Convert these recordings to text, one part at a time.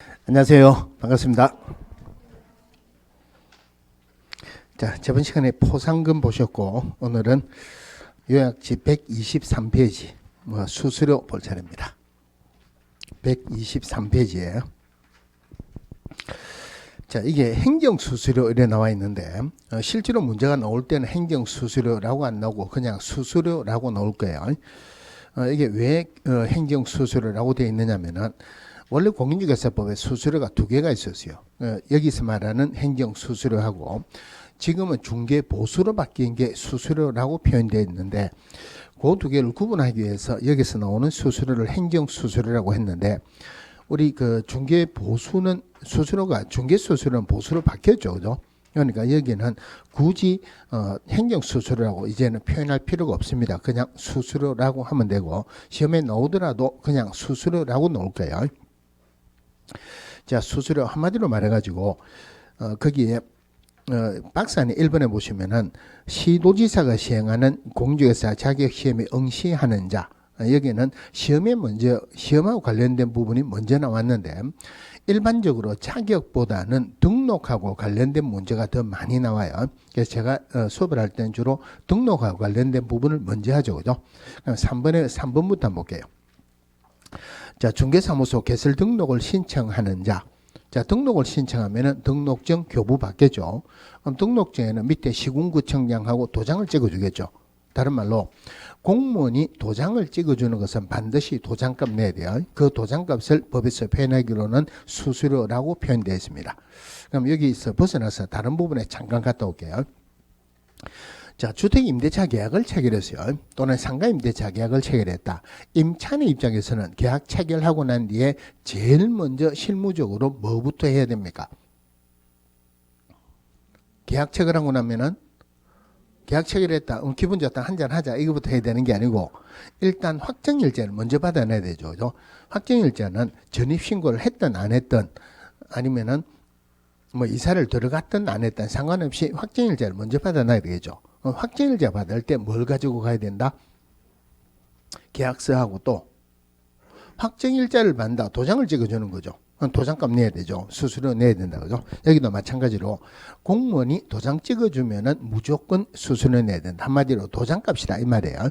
안녕하세요. 반갑습니다. 자, 저번 시간에 포상금 보셨고 오늘은 요약지 123페이지 수수료 볼 차례입니다. 123페이지예요. 자, 이게 행정수수료 이래 나와 있는데 실제로 문제가 나올 때는 행정수수료라고 안 나오고 그냥 수수료라고 나올 거예요. 이게 왜 행정수수료라고 되어 있느냐면은 원래 공인중개사법에 수수료가 두 개가 있었어요. 여기서 말하는 행정수수료하고 지금은 중개보수로 바뀐 게 수수료라고 표현되어 있는데 그 두 개를 구분하기 위해서 여기서 나오는 수수료를 행정수수료라고 했는데 우리 그 중개보수는 수수료가 중개수수료는 보수로 바뀌었죠. 그죠? 그러니까 여기는 굳이 행정수수료라고 이제는 표현할 필요가 없습니다. 그냥 수수료라고 하면 되고 시험에 나오더라도 그냥 수수료라고 나올 거예요. 자, 수수료 한마디로 말해가지고 거기에 박스 안에 1번에 보시면은 시도지사가 시행하는 공중개사 자격시험에 응시하는 자, 여기는 시험에 먼저 시험하고 관련된 부분이 먼저 나왔는데 일반적으로 자격보다는 등록하고 관련된 문제가 더 많이 나와요. 그래서 제가 수업을 할 때는 주로 등록하고 관련된 부분을 먼저 하죠. 그죠? 그럼 3번부터 한번 볼게요. 자, 중개사무소 개설 등록을 신청하는 자. 자, 등록을 신청하면은 등록증 교부 받겠죠. 그럼 등록증에는 밑에 시군구청장하고 도장을 찍어주겠죠. 다른 말로 공무원이 도장을 찍어주는 것은 반드시 도장값 내야 돼요. 그 도장값을 법에서 표현하기로는 수수료라고 표현되어 있습니다. 그럼 여기서 벗어나서 다른 부분에 잠깐 갔다 올게요. 자, 주택임대차 계약을 체결했어요. 또는 상가임대차 계약을 체결했다. 임차인의 입장에서는 계약 체결하고 난 뒤에 제일 먼저 실무적으로 뭐부터 해야 됩니까? 계약 체결하고 나면은 계약 체결했다. 기분 좋다. 한잔 하자. 이거부터 해야 되는 게 아니고 일단 확정일자를 먼저 받아내야 되죠. 그죠? 확정일자는 전입신고를 했든 안 했든 아니면은 이사를 들어갔든 안 했든 상관없이 확정일자를 먼저 받아놔야 되겠죠. 확정일자 받을 때 뭘 가지고 가야 된다? 계약서하고 또 확정일자를 받는다. 도장을 찍어주는 거죠. 도장값 내야 되죠. 수수료 내야 된다. 그죠? 여기도 마찬가지로 공무원이 도장 찍어주면은 무조건 수수료 내야 된다. 한마디로 도장값이다. 이 말이에요.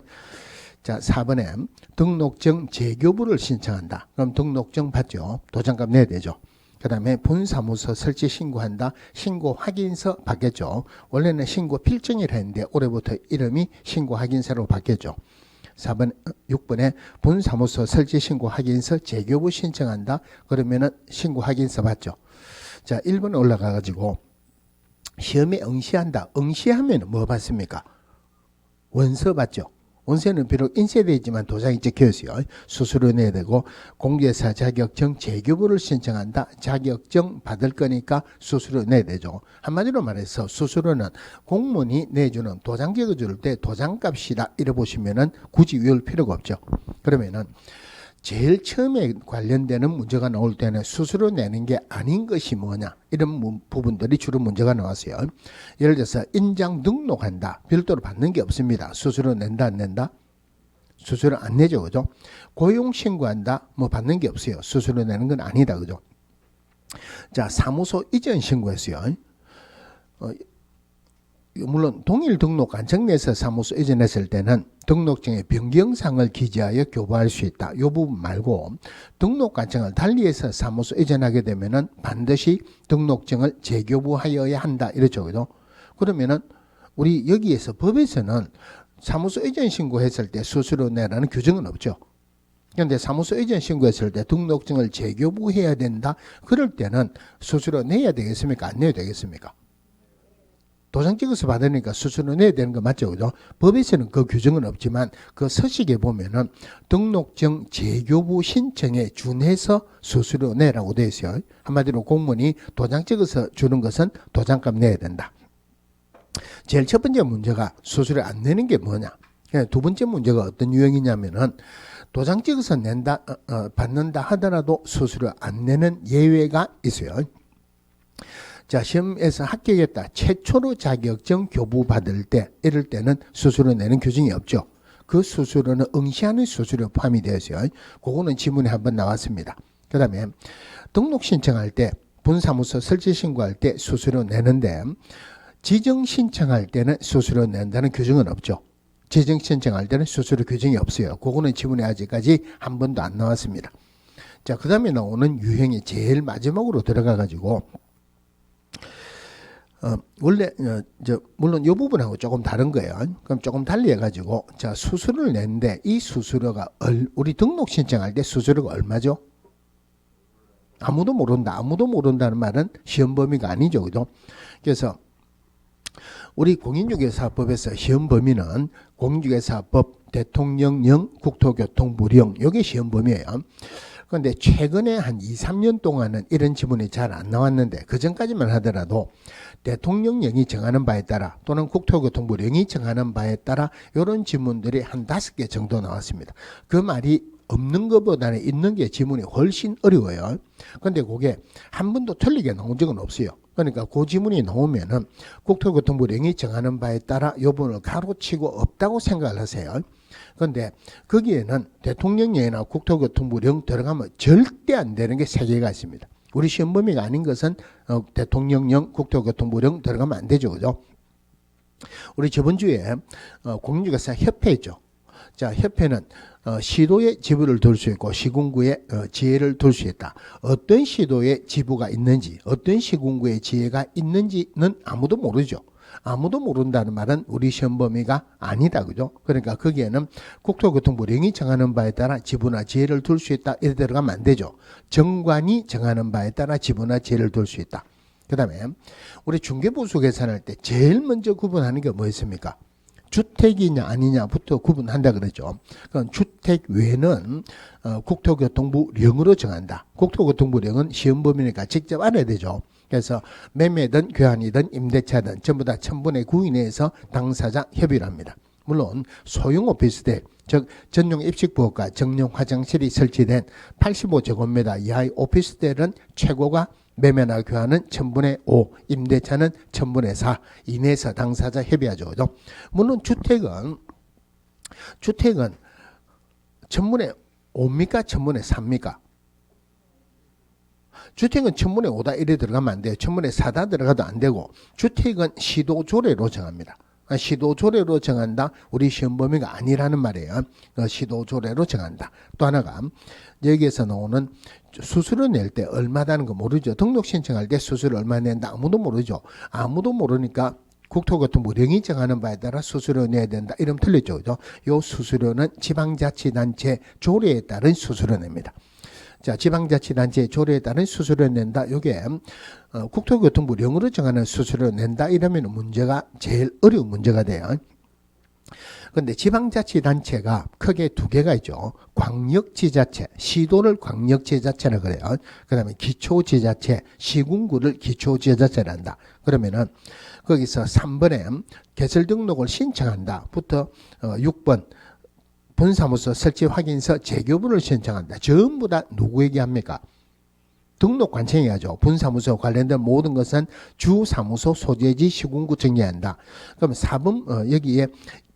자, 4번에 등록증 재교부를 신청한다. 그럼 등록증 받죠. 도장값 내야 되죠. 그 다음에 본사무소 설치 신고한다. 신고 확인서 받겠죠. 원래는 신고 필증이라 했는데 올해부터 이름이 신고 확인서로 바뀌었죠. 6번에 본사무소 설치 신고 확인서 재교부 신청한다. 그러면은 신고 확인서 받죠. 자, 1번 올라가가지고 시험에 응시한다. 응시하면 뭐 받습니까? 원서 받죠. 원서는 비록 인쇄되어 있지만 도장이 찍혀있어요. 수수료 내야 되고 공개사 자격증 재교부를 신청한다. 자격증 받을 거니까 수수료 내야 되죠. 한마디로 말해서 수수료는 공무원이 내주는 도장 찍어줄 때 도장값이다. 이래 보시면은 굳이 외울 필요가 없죠. 그러면은 제일 처음에 관련되는 문제가 나올 때는 수수료 내는 게 아닌 것이 뭐냐 이런 부분들이 주로 문제가 나왔어요. 예를 들어서 인장 등록한다. 별도로 받는 게 없습니다. 수수료 낸다 안 낸다? 수수료 안 내죠. 그죠? 고용 신고한다. 받는 게 없어요. 수수료 내는 건 아니다. 그죠? 자, 사무소 이전 신고했어요. 물론 동일 등록 안청내에서 사무소 이전했을 때는 등록증의 변경사항을 기재하여 교부할 수 있다. 이 부분 말고 등록 관청을 달리해서 사무소 이전하게 되면은 반드시 등록증을 재교부하여야 한다. 이렇죠. 그죠? 그러면은 우리 여기에서 법에서는 사무소 이전 신고했을 때 수수료 내라는 규정은 없죠. 그런데 사무소 이전 신고했을 때 등록증을 재교부해야 된다. 그럴 때는 수수료 내야 되겠습니까? 안 내야 되겠습니까? 도장 찍어서 받으니까 수수료 내야 되는 거 맞죠? 그죠? 법에서는 그 규정은 없지만 그 서식에 보면은 등록증 재교부 신청에 준해서 수수료 내라고 되어 있어요. 한마디로 공무원이 도장 찍어서 주는 것은 도장값 내야 된다. 제일 첫 번째 문제가 수수료 안 내는 게 뭐냐? 두 번째 문제가 어떤 유형이냐면은 도장 찍어서 낸다, 받는다 하더라도 수수료 안 내는 예외가 있어요. 자, 시험에서 합격했다. 최초로 자격증 교부 받을 때, 이럴 때는 수수료 내는 규정이 없죠. 그 수수료는 응시하는 수수료 포함이 되어 있어요. 그거는 지문에 한번 나왔습니다. 그 다음에 등록 신청할 때 분사무소 설치 신고할 때 수수료 내는데 지정 신청할 때는 수수료 낸다는 규정은 없죠. 지정 신청할 때는 수수료 규정이 없어요. 그거는 지문에 아직까지 한 번도 안 나왔습니다. 자, 그 다음에 나오는 유형이 제일 마지막으로 들어가 가지고 원래 물론 이 부분하고 조금 다른 거예요. 그럼 조금 달리 해가지고 자, 수수료를 냈는데 이 수수료가 우리 등록 신청할 때 수수료가 얼마죠? 아무도 모른다. 아무도 모른다는 말은 시험 범위가 아니죠. 그죠? 그래서 우리 공인중개사법에서 시험 범위는 공인중개사법 대통령령 국토교통부령 이게 시험 범위예요. 그런데 최근에 한 2, 3년 동안은 이런 지문이 잘 안 나왔는데 그 전까지만 하더라도 대통령령이 정하는 바에 따라 또는 국토교통부령이 정하는 바에 따라 이런 지문들이 한 5개 정도 나왔습니다. 그 말이 없는 것보다는 있는 게 지문이 훨씬 어려워요. 그런데 그게 한 번도 틀리게 나온 적은 없어요. 그러니까 그 지문이 나오면은 국토교통부령이 정하는 바에 따라 이 부분을 가로치고 없다고 생각을 하세요. 그런데 거기에는 대통령령이나 국토교통부령 들어가면 절대 안 되는 게 3개가 있습니다. 우리 시험 범위가 아닌 것은 대통령령, 국토교통부령 들어가면 안 되죠. 그죠? 우리 저번 주에 공인중개사 협회 있죠. 자, 협회는 시도에 지부를 둘 수 있고 시군구에 지회를 둘 수 있다. 어떤 시도에 지부가 있는지 어떤 시군구에 지회가 있는지는 아무도 모르죠. 아무도 모른다는 말은 우리 시험 범위가 아니다. 그죠? 그러니까 거기에는 국토교통부령이 정하는 바에 따라 지부나 지회를 둘 수 있다. 이래 들어가면 안 되죠. 정관이 정하는 바에 따라 지부나 지회를 둘 수 있다. 그 다음에 우리 중개보수 계산할 때 제일 먼저 구분하는 게 뭐였습니까? 주택이냐 아니냐부터 구분한다 그러죠. 그럼 주택 외는 국토교통부령으로 정한다. 국토교통부령은 시험 범위니까 직접 알아야 되죠. 그래서 매매든 교환이든 임대차든 전부 다 1000분의 9 이내에서 당사자 협의를 합니다. 물론 소형 오피스텔, 즉 전용 입식부엌과 정용 화장실이 설치된 85제곱미터 이하의 오피스텔은 최고가 매매나 교환은 1000분의 5, 임대차는 1000분의 4 이내에서 당사자 협의하죠. 그죠? 물론 주택은 1000분의 5입니까? 1000분의 4입니까? 주택은 1000분의 5다 이래 들어가면 안 돼요. 1000분의 4다 들어가도 안 되고 주택은 시도조례로 정합니다. 시도조례로 정한다. 우리 시험 범위가 아니라는 말이에요. 시도조례로 정한다. 또 하나가 여기에서 나오는 수수료 낼 때 얼마다는 거 모르죠. 등록 신청할 때 수수료 얼마 낸다. 아무도 모르죠. 아무도 모르니까 국토교통부령이 정하는 바에 따라 수수료 내야 된다. 이러면 틀렸죠. 그죠? 요 수수료는 지방자치단체 조례에 따른 수수료 냅니다. 자, 지방자치단체 조례에 따른 수수료 낸다. 이게 국토교통부령으로 정하는 수수료 낸다. 이러면 문제가 제일 어려운 문제가 돼요. 그런데 지방자치단체가 크게 2개가 있죠. 광역지자체, 시도를 광역지자체라 그래요. 그 다음에 기초지자체, 시군구를 기초지자체라 한다. 그러면은 거기서 3번에 개설 등록을 신청한다. 부터 6번 분사무소 설치 확인서 재교부를 신청한다. 전부 다 누구에게 합니까? 등록관청이 하죠. 분사무소 관련된 모든 것은 주사무소 소재지 시군구 정리한다. 그럼 4번 여기에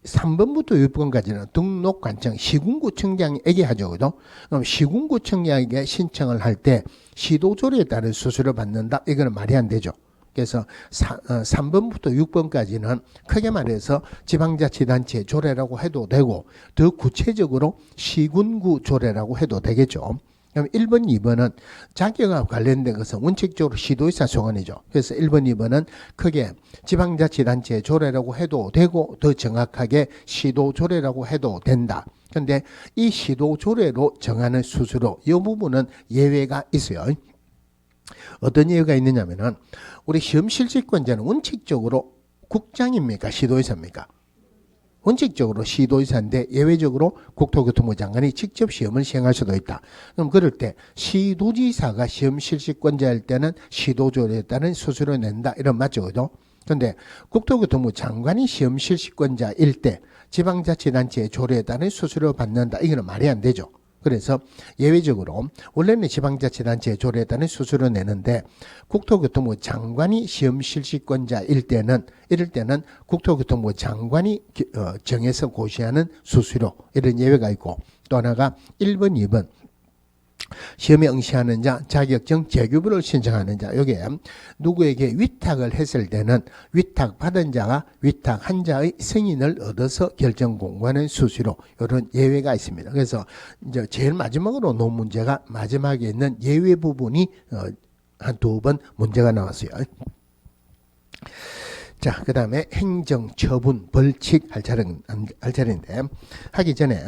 3번부터 6번까지는 등록관청 시군구청장에게 하죠. 그죠? 그럼 시군구청장에게 신청을 할 때 시도조례에 따른 수수료 받는다. 이거는 말이 안 되죠. 그래서 3번부터 6번까지는 크게 말해서 지방자치단체 조례라고 해도 되고 더 구체적으로 시군구 조례라고 해도 되겠죠. 그럼 1번, 2번은 자격과 관련된 것은 원칙적으로 시도의사 소관이죠. 그래서 1번, 2번은 크게 지방자치단체 조례라고 해도 되고 더 정확하게 시도조례라고 해도 된다. 그런데 이 시도조례로 정하는 수수료 이 부분은 예외가 있어요. 어떤 예외가 있느냐면은 우리 시험 실시권자는 원칙적으로 국장입니까? 시도의사입니까? 원칙적으로 시도의사인데 예외적으로 국토교통부 장관이 직접 시험을 시행할 수도 있다. 그럼 그럴 때 시도지사가 시험 실시권자일 때는 시도조례에 따른 수수료 낸다. 이런 맞죠? 그죠? 그런데 국토교통부 장관이 시험 실시권자일 때 지방자치단체의 조례에 따른 수수료 받는다. 이거는 말이 안 되죠. 그래서 예외적으로 원래는 지방자치단체의 조례에 따른 수수료 내는데 국토교통부 장관이 시험 실시권자일 때는 이럴 때는 국토교통부 장관이 정해서 고시하는 수수료 이런 예외가 있고 또 하나가 1번, 2번 시험에 응시하는 자, 자격증 재교부를 신청하는 자, 요게 누구에게 위탁을 했을 때는 위탁받은 자가 위탁한 자의 승인을 얻어서 결정 공고하는 수수료, 이런 예외가 있습니다. 그래서 이제 제일 마지막으로 놓은 문제가 마지막에 있는 예외 부분이 한 두 번 문제가 나왔어요. 자, 그 다음에 행정, 처분, 벌칙 할 차례인데, 하기 전에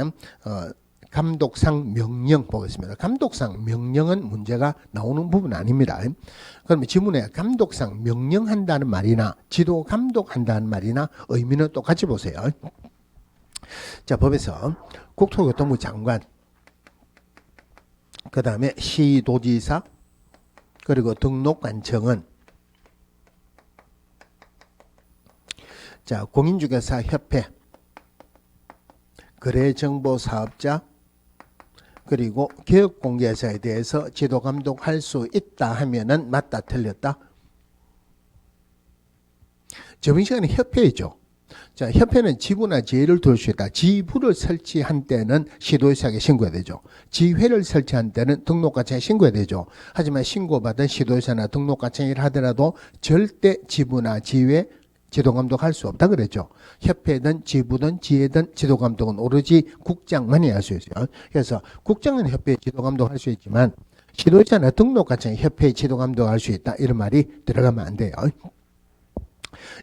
감독상 명령 보겠습니다. 감독상 명령은 문제가 나오는 부분 아닙니다. 그러면 지문에 감독상 명령한다는 말이나 지도 감독한다는 말이나 의미는 똑같이 보세요. 자, 법에서 국토교통부 장관, 그 다음에 시도지사, 그리고 등록관청은 자, 공인중개사 협회, 거래정보사업자, 그리고 개업공개사에 대해서 지도감독할 수 있다 하면은 맞다 틀렸다. 저번 시간에 협회이죠. 자, 협회는 지부나 지회를 둘 수 있다. 지부를 설치한 때는 시도지사에게 신고해야 되죠. 지회를 설치한 때는 등록과청에 신고해야 되죠. 하지만 신고받은 시도지사나 등록과청이라 하더라도 절대 지부나 지회 지도감독할 수 없다 그랬죠. 협회든 지부든 지회든 지도감독은 오로지 국장만이 할 수 있어요. 그래서 국장은 협회 지도감독할 수 있지만 시도지사나 등록과청이 협회 지도감독할 수 있다, 이런 말이 들어가면 안 돼요.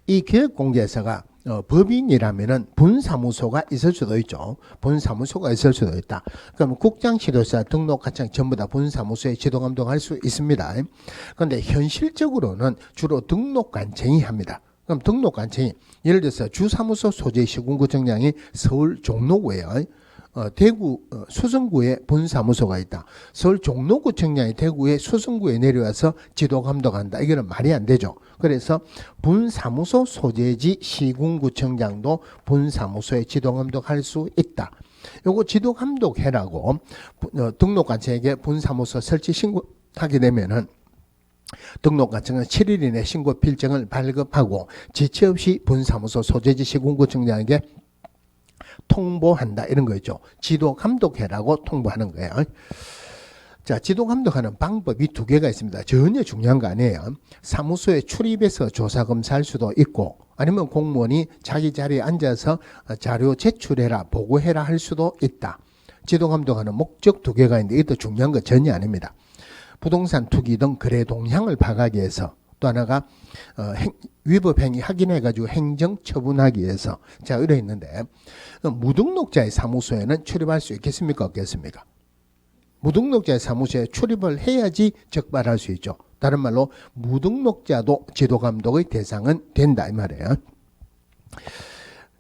이 기획공개사가 법인이라면은 본사무소가 있을 수도 있죠. 본사무소가 있을 수도 있다. 그럼 국장, 시도지사, 등록과청 전부 다 본사무소에 지도감독할 수 있습니다. 그런데 현실적으로는 주로 등록관청이 합니다. 그럼 등록관청이 예를 들어서 주사무소 소재 시군구청장이 서울 종로구에요. 대구 수성구에 본사무소가 있다. 서울 종로구청장이 대구의 수성구에 내려와서 지도감독한다. 이거는 말이 안 되죠. 그래서 본사무소 소재지 시군구청장도 본사무소에 지도감독할 수 있다. 요거 지도감독해라고 등록관청에게 본사무소 설치 신고하게 되면은 등록관청은 7일 이내 신고 필증을 발급하고 지체 없이 본사무소 소재지 시군구청장에게 통보한다, 이런 거죠. 지도 감독해라고 통보하는 거예요. 자, 지도 감독하는 방법이 두 개가 있습니다. 전혀 중요한 거 아니에요. 사무소에 출입해서 조사 검사할 수도 있고, 아니면 공무원이 자기 자리에 앉아서 자료 제출해라, 보고해라 할 수도 있다. 지도 감독하는 목적 두 개가 있는데 이것도 중요한 거 전혀 아닙니다. 부동산 투기 등 거래 동향을 파악하기 위해서, 또 하나가 위법 행위 확인해가지고 행정 처분하기 위해서. 자, 이래 있는데 무등록자의 사무소에는 출입할 수 있겠습니까, 없겠습니까? 무등록자의 사무소에 출입을 해야지 적발할 수 있죠. 다른 말로 무등록자도 지도감독의 대상은 된다, 이 말이에요.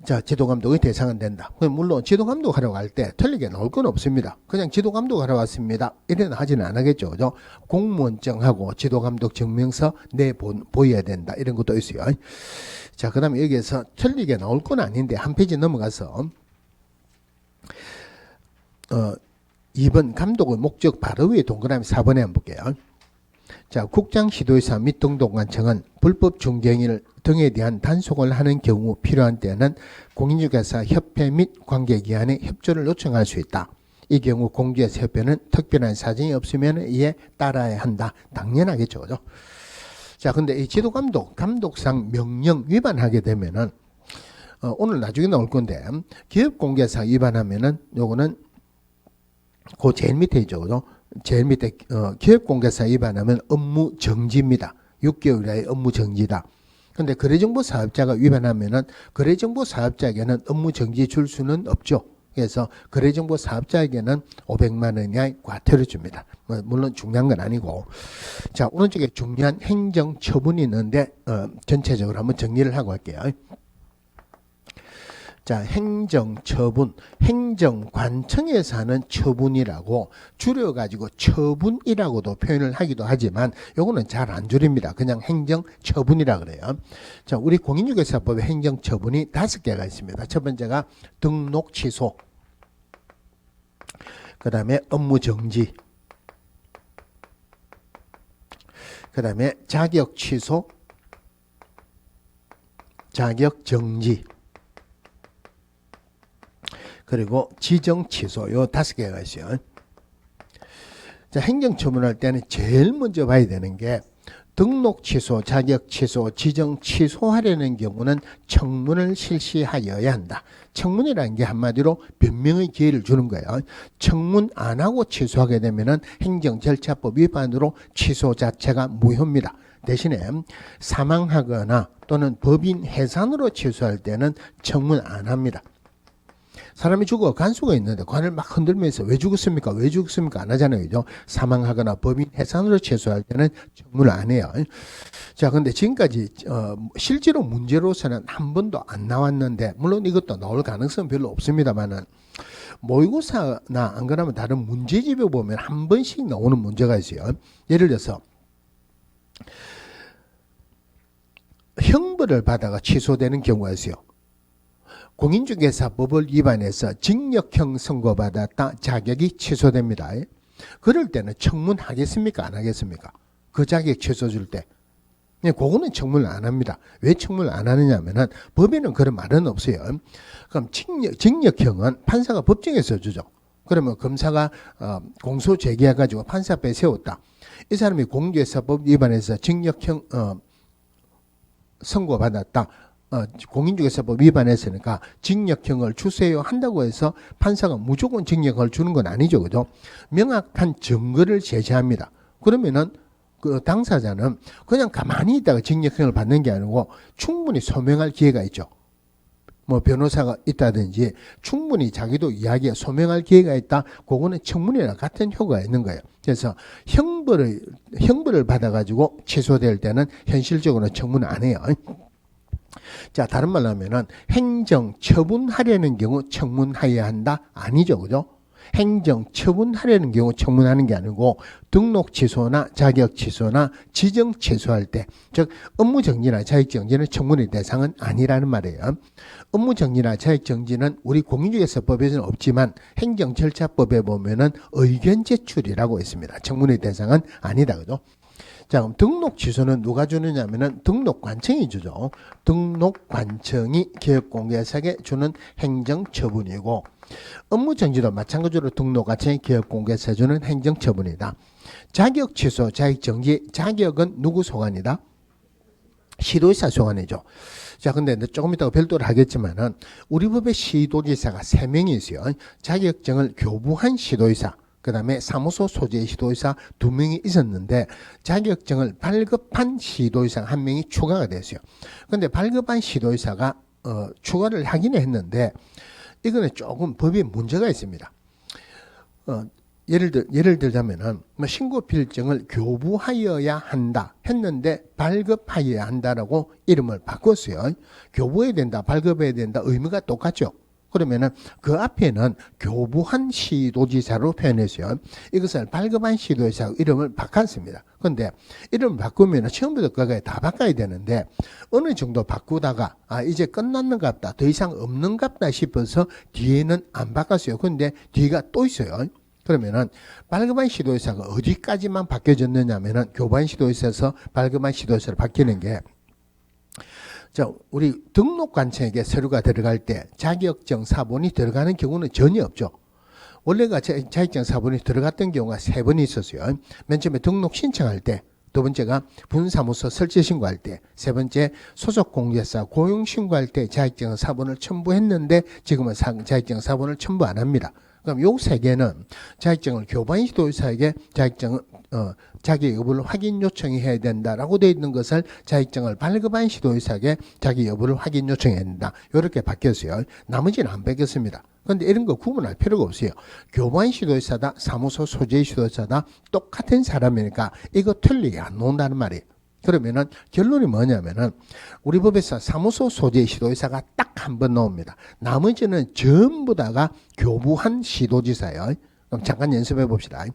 자, 지도감독의 대상은 된다. 물론 지도감독하러 갈 때 틀리게 나올 건 없습니다. 그냥 지도감독하러 왔습니다, 이래는 하지는 안 하겠죠. 그죠? 공무원증하고 지도감독 증명서 보여야 된다, 이런 것도 있어요. 자, 그 다음에 여기에서 틀리게 나올 건 아닌데 한 페이지 넘어가서 2번 감독의 목적 바로 위에 동그라미 4번에 한번 볼게요. 자, 국장, 시도지사 및 등록관청은 불법 중개인을 등에 대한 단속을 하는 경우 필요한 때는 공인중개사 협회 및 관계기관에 협조를 요청할 수 있다. 이 경우 공중개사 협회는 특별한 사정이 없으면 이에 따라야 한다. 당연하겠죠, 그죠? 자, 근데 이 지도감독, 감독상 명령 위반하게 되면은 오늘 나중에 나올 건데, 기업공개사 위반하면은 요거는 그 제일 밑에 있죠, 그죠? 제일 밑에 기업공개사 위반하면 업무 정지입니다. 6개월 이하의 업무 정지다. 그런데 거래정보 사업자가 위반하면은 거래정보 사업자에게는 업무 정지 줄 수는 없죠. 그래서 거래정보 사업자에게는 500만 원 이하의 과태료 줍니다. 물론 중요한 건 아니고. 자, 오른쪽에 중요한 행정 처분이 있는데 전체적으로 한번 정리를 하고 할게요. 자, 행정처분, 행정관청에서 하는 처분이라고 줄여가지고 처분이라고도 표현을 하기도 하지만 요거는 잘 안 줄입니다. 그냥 행정처분이라 그래요. 자, 우리 공인중개사법에 행정처분이 5개가 있습니다. 첫 번째가 등록 취소, 그 다음에 업무 정지, 그 다음에 자격 취소, 자격 정지, 그리고 지정 취소, 요 5개가 있어요. 자, 행정처분할 때는 제일 먼저 봐야 되는 게 등록 취소, 자격 취소, 지정 취소하려는 경우는 청문을 실시하여야 한다. 청문이라는 게 한마디로 변명의 기회를 주는 거예요. 청문 안 하고 취소하게 되면은 행정절차법 위반으로 취소 자체가 무효입니다. 대신에 사망하거나 또는 법인 해산으로 취소할 때는 청문 안 합니다. 사람이 죽어 간수가 있는데 관을 막 흔들면서 왜 죽었습니까? 왜 죽었습니까? 안 하잖아요. 그죠? 사망하거나 법인 해산으로 취소할 때는 청문을 안 해요. 자, 근데 지금까지 실제로 문제로서는 한 번도 안 나왔는데, 물론 이것도 나올 가능성은 별로 없습니다만은, 모의고사나 안 그러면 다른 문제집에 보면 한 번씩 나오는 문제가 있어요. 예를 들어서 형벌을 받아가 취소되는 경우가 있어요. 공인중개사법을 위반해서 징역형 선고받았다. 자격이 취소됩니다. 그럴 때는 청문하겠습니까? 안 하겠습니까? 그 자격 취소 줄 때. 그거는 청문을 안 합니다. 왜 청문을 안 하느냐 하면은 법에는 그런 말은 없어요. 그럼 징역형은 판사가 법정에서 주죠. 그러면 검사가 공소 제기해가지고 판사 앞에 세웠다. 이 사람이 공인중개사법 위반해서 징역형 선고받았다. 공인중개사법 위반했으니까 징역형을 주세요 한다고 해서 판사가 무조건 징역을 주는 건 아니죠. 그죠? 명확한 증거를 제시합니다. 그러면은 그 당사자는 그냥 가만히 있다가 징역형을 받는 게 아니고 충분히 소명할 기회가 있죠. 뭐 변호사가 있다든지 충분히 자기도 이야기에 소명할 기회가 있다. 그거는 청문회랑 같은 효과가 있는 거예요. 그래서 형벌을 받아가지고 취소될 때는 현실적으로 청문 안 해요. 자, 다른 말로 하면은 행정 처분하려는 경우 청문해야 한다? 아니죠. 그죠? 행정 처분하려는 경우 청문하는 게 아니고 등록 취소나 자격 취소나 지정 취소할 때, 즉 업무 정지나 자격 정지는 청문의 대상은 아니라는 말이에요. 업무 정지나 자격 정지는 우리 공인중개사법에서는 없지만 행정절차법에 보면은 의견 제출이라고 있습니다. 청문의 대상은 아니다. 그죠? 자, 그럼 등록 취소는 누가 주느냐면은 등록관청이 주죠. 등록관청이 기업공개사에게 주는 행정처분이고, 업무정지도 마찬가지로 등록관청이 기업공개사에 주는 행정처분이다. 자격 취소, 자격정지, 자격은 누구 소관이다? 시도지사 소관이죠. 자, 근데 조금 이따가 별도로 하겠지만은 우리 법에 시도지사가 3명이 있어요. 자격증을 교부한 시도지사, 그 다음에 사무소 소재 시도지사 2명이 있었는데 자격증을 발급한 시도지사 1명이 추가가 됐어요. 그런데 발급한 시도지사가 추가를 하긴 했는데 이거는 조금 법에 문제가 있습니다. 예를 들자면은 신고 필증을 교부하여야 한다 했는데 발급하여야 한다라고 이름을 바꿨어요. 교부해야 된다, 발급해야 된다, 의미가 똑같죠. 그러면은 그 앞에는 교부한 시도지사로 표현했어요. 이것을 발급한 시도지사 이름을 바꿨습니다. 그런데 이름을 바꾸면 처음부터 그거에 다 바꿔야 되는데 어느 정도 바꾸다가 이제 끝났는갑다, 더 이상 없는갑다 싶어서 뒤에는 안 바꿨어요. 그런데 뒤가 또 있어요. 그러면은 발급한 시도지사가 어디까지만 바뀌어졌느냐면은 교부한 시도지사에서 발급한 시도지사로 바뀌는 게, 자, 우리 등록관청에게 서류가 들어갈 때 자격증 사본이 들어가는 경우는 전혀 없죠. 원래가 자격증 사본이 들어갔던 경우가 3번 있었어요. 맨 처음에 등록 신청할 때, 두 번째가 분사무소 설치 신고할 때, 세 번째 소속 공개사 고용 신고할 때 자격증 사본을 첨부했는데 지금은 자격증 사본을 첨부 안 합니다. 그럼 요 3개는 자격증을 교부한 시도지사에게 자격증을 자기 여부를 확인 요청해야 된다라고 되어 있는 것을 자격증을 발급한 시도지사에게 자기 여부를 확인 요청해야 된다. 이렇게 바뀌었어요. 나머지는 안 바뀌었습니다. 그런데 이런 거 구분할 필요가 없어요. 교부한 시도지사다, 사무소 소재 시도지사다, 똑같은 사람이니까 이거 틀리게 안 나온다는 말이에요. 그러면은 결론이 뭐냐면은 우리 법에서 사무소 소재 시도지사가 딱 한 번 나옵니다. 나머지는 전부 다가 교부한 시도지사예요. 그럼 잠깐 연습해 봅시다.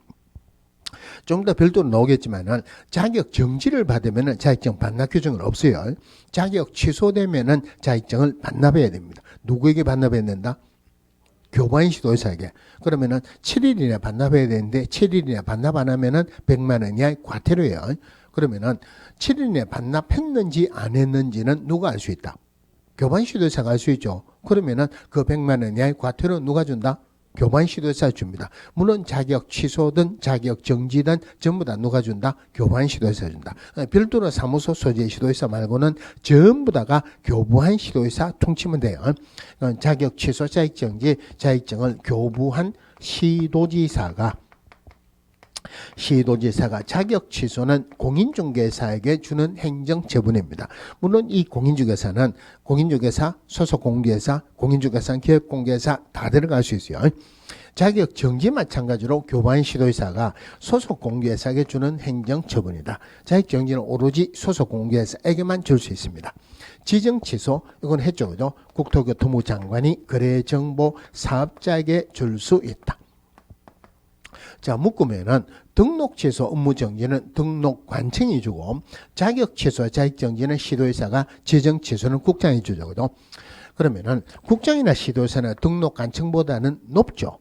좀 더 별도로 나오겠지만은 자격 정지를 받으면은 자격증 반납 규정은 없어요. 자격 취소되면은 자격증을 반납해야 됩니다. 누구에게 반납해야 된다? 교부한 시도지사에게. 그러면은 7일 이내 반납해야 되는데 7일 이내 반납 안 하면은 100만 원 이하의 과태료예요. 그러면은 7일 이내 반납했는지 안 했는지는 누가 알 수 있다? 교부한 시도지사가 알 수 있죠. 그러면은 그 100만 원 이하의 과태료 누가 준다? 교부한 시도회사 줍니다. 물론 자격 취소든 자격 정지든 전부 다 누가 준다? 교부한 시도회사 준다. 별도로 사무소 소재 시도회사 말고는 전부 다가 교부한 시도회사 통치면 돼요. 자격 취소, 자격 정지, 자격증을 교부한 시도지사가 자격 취소는 공인중개사에게 주는 행정처분입니다. 물론 이 공인중개사는 공인중개사, 소속 공개사, 공인중개사, 기업공개사 다 들어갈 수 있어요. 자격 정지 마찬가지로 교부한 시도회사가 소속 공개사에게 주는 행정처분이다. 자격 정지는 오로지 소속 공개사에게만 줄 수 있습니다. 지정 취소 이건 했죠, 그죠? 국토교통부 장관이 거래정보 사업자에게 줄 수 있다. 자, 묶으면은 등록 취소 업무 정지는 등록 관청이 주고 자격 취소 자격 정지는 시도회사가 지정 취소는 국장이 주죠. 그죠? 그러면은 국장이나 시도회사는 등록 관청보다는 높죠.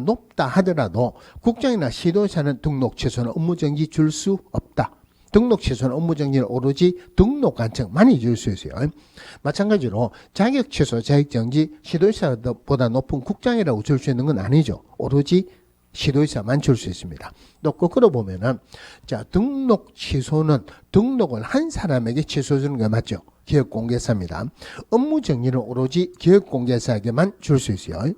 높다 하더라도 국장이나 시도회사는 등록 취소는 업무 정지 줄 수 없다. 등록 취소는 업무 정지는 오로지 등록 관청만이 줄 수 있어요. 마찬가지로 자격 취소 자격 정지 시도회사보다 높은 국장이라고 줄 수 있는 건 아니죠. 오로지 시도회사만 줄 수 있습니다. 또 거꾸로 보면은 자, 등록 취소는 등록을 한 사람에게 취소해 주는 게 맞죠. 기업공개사입니다. 업무 정지는 오로지 기업공개사에게만 줄 수 있어요.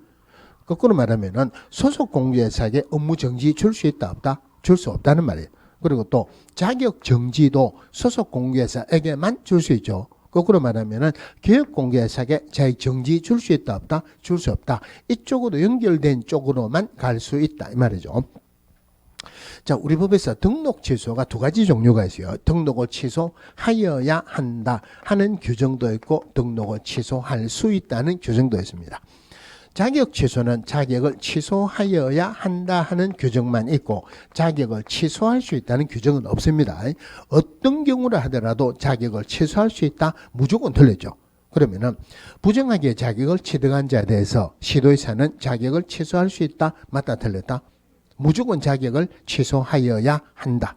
거꾸로 말하면은 소속 공개사에게 업무 정지 줄 수 있다 없다? 줄 수 없다는 말이에요. 그리고 또 자격 정지도 소속 공개사에게만 줄 수 있죠. 거꾸로 말하면은 기업공개사에게 자격 정지 줄 수 있다 없다? 줄 수 없다. 이쪽으로 연결된 쪽으로만 갈 수 있다 이 말이죠. 자, 우리 법에서 등록 취소가 두 가지 종류가 있어요. 등록을 취소하여야 한다 하는 규정도 있고 등록을 취소할 수 있다는 규정도 있습니다. 자격 취소는 자격을 취소하여야 한다 하는 규정만 있고 자격을 취소할 수 있다는 규정은 없습니다. 어떤 경우라 하더라도 자격을 취소할 수 있다 무조건 틀렸죠. 그러면은 부정하게 자격을 취득한 자에 대해서 시도회사는 자격을 취소할 수 있다 맞다 틀렸다? 무조건 자격을 취소하여야 한다.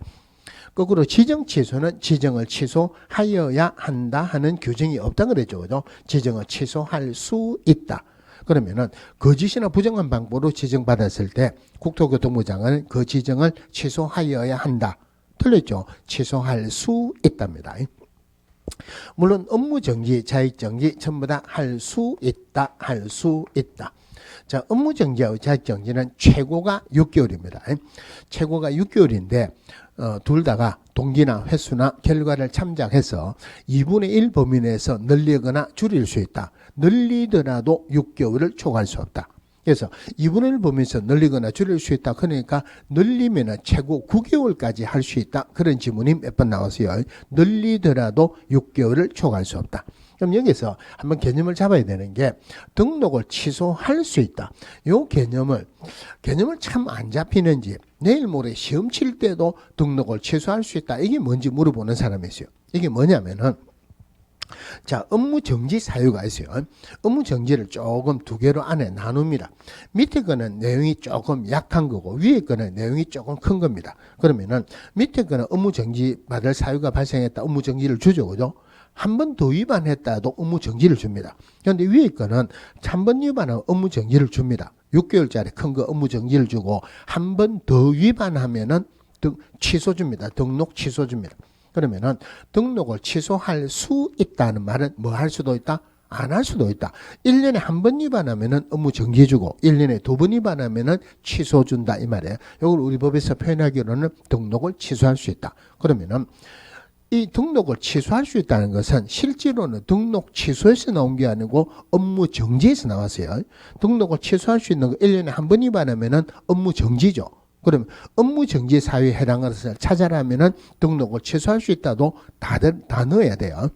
거꾸로 지정 취소는 지정을 취소하여야 한다 하는 규정이 없다 그랬죠. 그죠? 지정을 취소할 수 있다. 그러면은 거짓이나 부정한 방법으로 지정받았을 때 국토교통부 장관은 그 지정을 취소하여야 한다. 틀렸죠? 취소할 수 있답니다. 물론 업무 정지, 자격 정지 전부 다 할 수 있다. 할 수 있다. 자, 업무 정지하고 자격 정지는 최고가 6개월입니다. 최고가 6개월인데 둘 다가 동기나 횟수나 결과를 참작해서 2분의 1 범위 내에서 늘리거나 줄일 수 있다. 늘리더라도 6개월을 초과할 수 없다. 그래서 2분의 1 범위에서 늘리거나 줄일 수 있다. 그러니까 늘리면 최고 9개월까지 할 수 있다. 그런 지문이 몇 번 나왔어요. 늘리더라도 6개월을 초과할 수 없다. 그럼 여기서 한번 개념을 잡아야 되는 게 등록을 취소할 수 있다. 요 개념을 참 안 잡히는지 내일 모레 시험 칠 때도 등록을 취소할 수 있다. 이게 뭔지 물어보는 사람이 있어요. 이게 뭐냐면은 자, 업무 정지 사유가 있어요. 업무 정지를 조금 두 개로 안에 나눕니다. 밑에 거는 내용이 조금 약한 거고 위에 거는 내용이 조금 큰 겁니다. 그러면은 밑에 거는 업무 정지 받을 사유가 발생했다. 업무 정지를 주죠. 그죠? 한 번 더 위반했다도 업무 정지를 줍니다. 그런데 위에 거는 한 번 위반하면 업무 정지를 줍니다. 6개월짜리 큰 거 업무 정지를 주고 한 번 더 위반하면은 취소 줍니다. 등록 취소 줍니다. 그러면은 등록을 취소할 수 있다는 말은 뭐 할 수도 있다? 안 할 수도 있다. 1년에 한 번 위반하면은 업무 정지 주고 1년에 두 번 위반하면은 취소 준다 이 말이에요. 이걸 우리 법에서 표현하기로는 등록을 취소할 수 있다. 그러면은 이 등록을 취소할 수 있다는 것은 실제로는 등록 취소에서 나온 게 아니고 업무 정지에서 나왔어요. 등록을 취소할 수 있는 거 1년에 한 번 위반하면은 업무 정지죠. 그러면 업무 정지 사유에 해당하는 것을 찾아라면은 등록을 취소할 수 있다도 다 넣어야 돼요.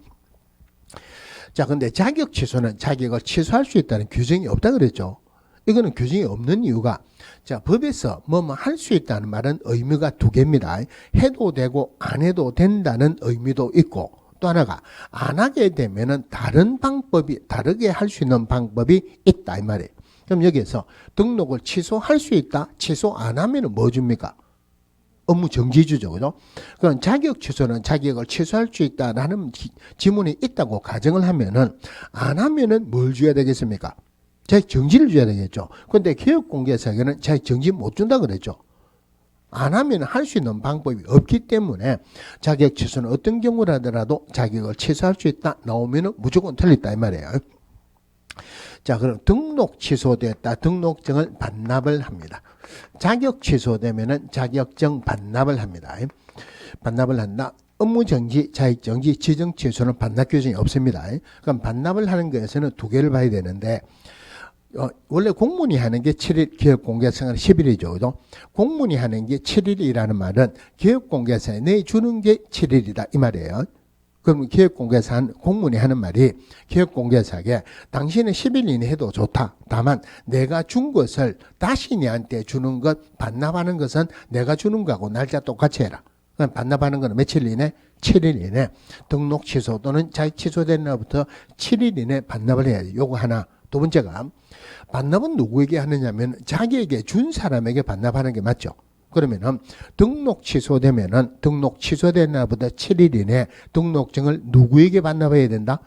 자, 근데 자격 취소는 자격을 취소할 수 있다는 규정이 없다 그랬죠. 이거는 규정이 없는 이유가 자, 법에서 뭐뭐 할 수 있다는 말은 의미가 두 개입니다. 해도 되고 안 해도 된다는 의미도 있고 또 하나가 안 하게 되면은 다르게 할 수 있는 방법이 있다 이 말이에요. 그럼 여기에서 등록을 취소할 수 있다. 취소 안 하면은 뭐 줍니까? 업무 정지 주죠. 그죠? 그럼 자격 취소는 자격을 취소할 수 있다라는 지문이 있다고 가정을 하면은 안 하면은 뭘 줘야 되겠습니까? 자격 정지를 줘야 되겠죠. 그런데 개업공개사에게는 자격 정지 못 준다 그랬죠. 안 하면 할 수 있는 방법이 없기 때문에 자격 취소는 어떤 경우를 하더라도 자격을 취소할 수 있다 나오면 무조건 틀렸다 이 말이에요. 자, 그럼 등록 취소됐다. 등록증을 반납을 합니다. 자격 취소되면은 자격증 반납을 합니다. 반납을 한다. 업무 정지, 자격 정지, 지정 취소는 반납 규정이 없습니다. 그럼 반납을 하는 것에서는 두 개를 봐야 되는데 원래 공문이 하는 게 7일, 기업공개사는 10일이죠. 그죠? 공문이 하는 게 7일이라는 말은 기업공개사에 내주는 게 7일이다 이 말이에요. 그럼 기업공개사 공문이 하는 말이 기업공개사에게 당신은 10일 이내 해도 좋다. 다만 내가 준 것을 다시 내한테 주는 것, 반납하는 것은 내가 주는 거하고 날짜 똑같이 해라. 그럼 반납하는 거는 며칠 이내? 7일 이내. 등록 취소 또는 자격 취소된 날부터 7일 이내 반납을 해야지. 요거 하나. 두 번째가 반납은 누구에게 하느냐면 자기에게 준 사람에게 반납하는 게 맞죠. 그러면은 등록 취소되면은 등록 취소된 날보다 7일 이내 등록증을 누구에게 반납해야 된다?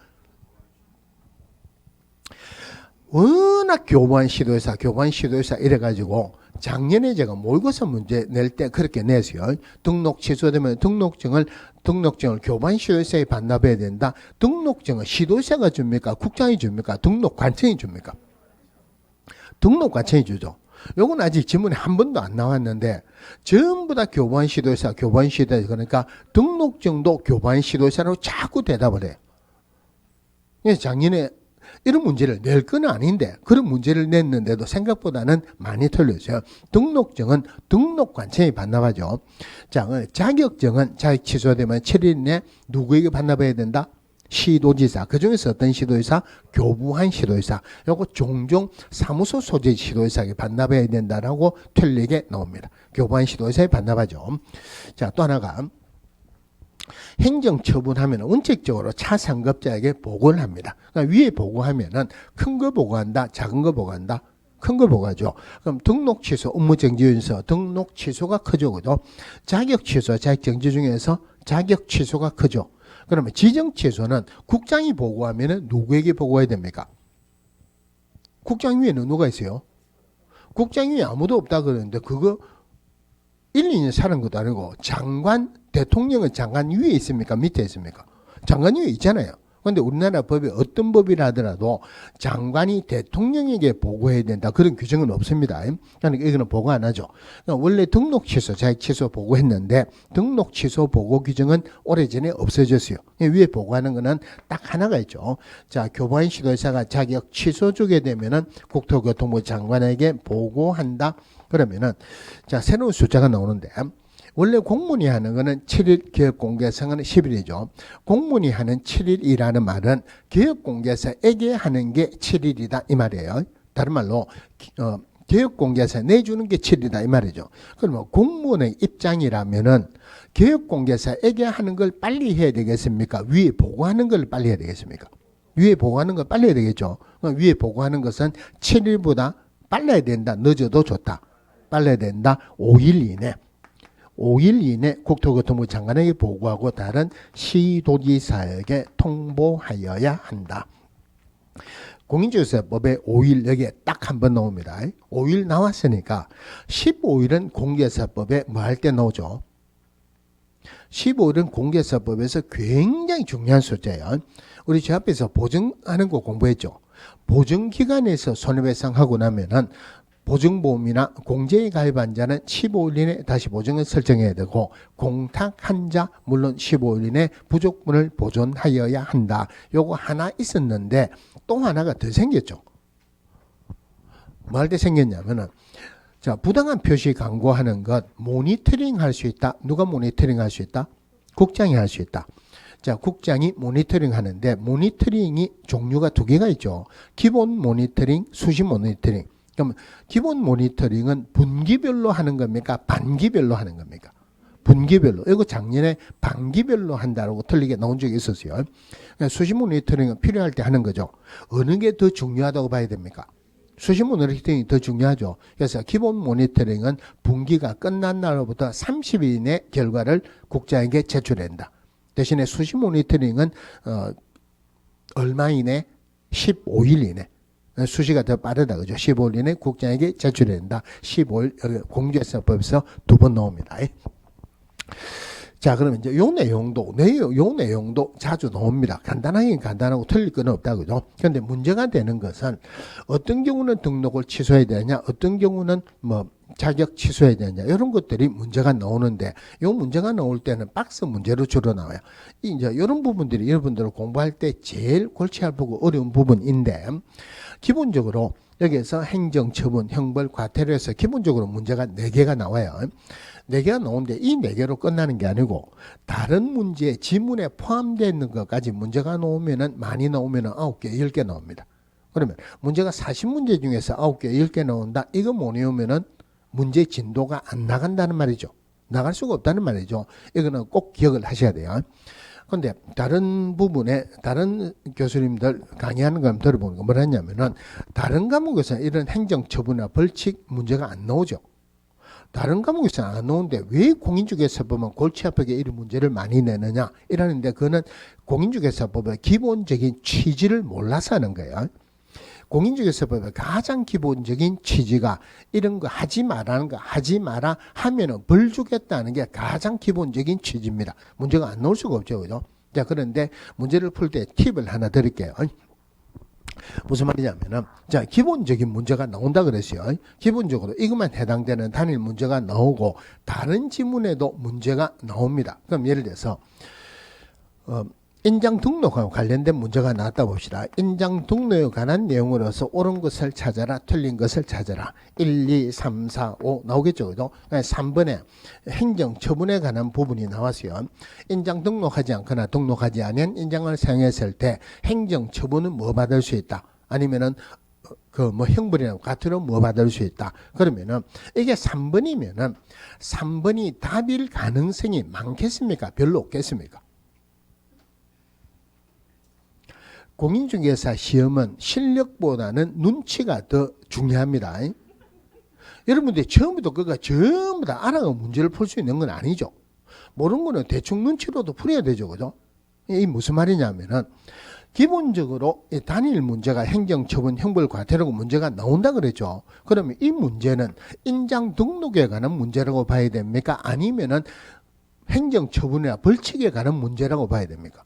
워낙 교부한 시도회사 이래가지고 작년에 제가 모의고사 문제 낼 때 그렇게 냈어요. 등록 취소되면 등록증을 교부한 시도회사에 반납해야 된다. 등록증은 시도회사가 줍니까? 국장이 줍니까? 등록관청이 줍니까? 등록관청이 주죠. 요건 아직 지문에 한 번도 안 나왔는데 전부 다 교부한 시도회사 그러니까 등록증도 교부한 시도회사로 자꾸 대답을 해요. 그래서 작년에 이런 문제를 낼 건 아닌데 그런 문제를 냈는데도 생각보다는 많이 틀렸어요. 등록증은 등록관청이 반납하죠. 자, 자격증은 자격 취소되면 7일 내 누구에게 반납해야 된다? 시도지사. 그중에서 어떤 시도지사? 교부한 시도지사. 요거 종종 사무소 소재 시도지사에게 반납해야 된다라고 틀리게 나옵니다. 교부한 시도지사에 반납하죠. 자, 또 하나가 행정처분하면 원칙적으로 차상급자에게 보고를 합니다. 그러니까 위에 보고하면은 큰 거 보고한다, 작은 거 보고한다. 큰 거 보고하죠. 그럼 등록 취소, 업무 정지 요인서 등록 취소가 크죠, 그죠? 자격 취소, 자격 정지 중에서 자격 취소가 크죠. 그러면 지정 취소는 국장이 보고하면은 누구에게 보고해야 됩니까? 국장 위에는 누가 있어요? 국장 위에 아무도 없다 그러는데 그거 1, 2년 사는 것도 아니고 장관, 대통령은 장관 위에 있습니까? 밑에 있습니까? 장관 위에 있잖아요. 그런데 우리나라 법이 어떤 법이라 하더라도 장관이 대통령에게 보고해야 된다. 그런 규정은 없습니다. 그러니까 이거는 보고 안 하죠. 그러니까 원래 등록 취소, 자격 취소 보고했는데 등록 취소 보고 규정은 오래전에 없어졌어요. 위에 보고하는 거는 딱 하나가 있죠. 자, 교부한 시도회사가 자격 취소 주게 되면은 국토교통부 장관에게 보고한다. 그러면은 자, 새로운 숫자가 나오는데 원래 공문이 하는 거는 7일, 기업공개사는 10일이죠. 공문이 하는 7일이라는 말은 기업공개사에게 하는 게 7일이다 이 말이에요. 다른 말로 기업공개사 내주는 게 7일이다 이 말이죠. 그러면 공무원의 입장이라면은 기업공개사에게 하는 걸 빨리 해야 되겠습니까? 위에 보고하는 걸 빨리 해야 되겠습니까? 위에 보고하는 걸 빨리 해야 되겠죠. 위에 보고하는 것은 7일보다 빨라야 된다. 늦어도 좋다. 빨라야 된다. 5일 이내. 5일 이내 국토교통부 장관에게 보고하고 다른 시도지사에게 통보하여야 한다. 공인중개사법에 5일 여기에 딱 한 번 나옵니다. 5일 나왔으니까 15일은 공개사법에 뭐 할 때 나오죠? 15일은 공개사법에서 굉장히 중요한 숫자예요. 우리 저 앞에서 보증하는 거 공부했죠. 보증기간에서 손해배상하고 나면은 보증보험이나 공제에 가입한 자는 15일 이내 다시 보증을 설정해야 되고 공탁한 자 물론 15일 이내 부족분을 보존하여야 한다. 요거 하나 있었는데 또 하나가 더 생겼죠. 뭐 할 때 생겼냐면은 자, 부당한 표시 광고하는 것 모니터링 할 수 있다. 누가 모니터링 할 수 있다? 국장이 할 수 있다. 자, 국장이 모니터링 하는데 모니터링이 종류가 두 개가 있죠. 기본 모니터링, 수시 모니터링. 그럼 기본 모니터링은 분기별로 하는 겁니까? 반기별로 하는 겁니까? 분기별로. 이거 작년에 반기별로 한다고 틀리게 나온 적이 있었어요. 그러니까 수시 모니터링은 필요할 때 하는 거죠. 어느 게 더 중요하다고 봐야 됩니까? 수시 모니터링이 더 중요하죠. 그래서 기본 모니터링은 분기가 끝난 날로부터 30일 이내 결과를 국장에게 제출한다. 대신에 수시 모니터링은 얼마 이내? 15일 이내. 수시가 더 빠르다. 그죠? 15일 이내 국장에게 제출해야 된다. 15일 공정거래법에서 2번 나옵니다. 자, 그러면 이제 요 내용도 자주 나옵니다. 간단하긴 간단하고 틀릴 건 없다. 그죠? 근데 문제가 되는 것은 어떤 경우는 등록을 취소해야 되냐, 어떤 경우는 뭐 자격 취소해야 되냐, 이런 것들이 문제가 나오는데, 요 문제가 나올 때는 박스 문제로 주로 나와요. 이제 이런 부분들이 여러분들 공부할 때 제일 골치 아프고 어려운 부분인데, 기본적으로 여기에서 행정처분, 형벌, 과태료 해서 기본적으로 문제가 4개가 나와요. 4개가 나오는데 이 4개로 끝나는 게 아니고 다른 문제, 지문에 포함되어 있는 것까지 문제가 나오면은 많이 나오면은 9개, 10개 나옵니다. 그러면 문제가 40문제 중에서 9개, 10개 나온다. 이거 못 외우면은 문제 진도가 안 나간다는 말이죠. 나갈 수가 없다는 말이죠. 이거는 꼭 기억을 하셔야 돼요. 근데 다른 부분에 다른 교수님들 강의하는 거 한번 들어보는 거 뭐랬냐면은 다른 과목에서 이런 행정처분이나 벌칙 문제가 안 나오죠. 다른 과목에서는 안 나오는데 왜 공인중개사법은 골치 아프게 이런 문제를 많이 내느냐 이러는데, 그거는 공인중개사법의 기본적인 취지를 몰라서 하는 거예요. 공인중개사법의 가장 기본적인 취지가 이런 거 하지 말라는 거, 하지 마라 하면은 벌 주겠다는 게 가장 기본적인 취지입니다. 문제가 안 나올 수가 없죠. 그죠? 자, 그런데 문제를 풀 때 팁을 하나 드릴게요. 무슨 말이냐면은, 자, 기본적인 문제가 나온다 그랬어요. 기본적으로 이것만 해당되는 단일 문제가 나오고 다른 지문에도 문제가 나옵니다. 그럼 예를 들어서 인장 등록하고 관련된 문제가 나왔다 봅시다. 인장 등록에 관한 내용으로서 옳은 것을 찾아라, 틀린 것을 찾아라. 1, 2, 3, 4, 5 나오겠죠. 그죠? 3번에 행정처분에 관한 부분이 나왔어요. 인장 등록하지 않거나 등록하지 않은 인장을 사용했을 때 행정처분은 뭐 받을 수 있다. 아니면은 형벌이나 과태료 뭐 받을 수 있다. 그러면은 이게 3번이면은 3번이 답일 가능성이 많겠습니까? 별로 없겠습니까? 공인중개사 시험은 실력보다는 눈치가 더 중요합니다. 여러분들이 처음부터 그거 전부 다 알아가 문제를 풀 수 있는 건 아니죠. 모르는 거는 대충 눈치로도 풀어야 되죠. 그죠? 이 무슨 말이냐면은, 기본적으로 단일 문제가 행정처분, 형벌, 과태료고 문제가 나온다 그랬죠. 그러면 이 문제는 인장 등록에 관한 문제라고 봐야 됩니까? 아니면은 행정처분이나 벌칙에 관한 문제라고 봐야 됩니까?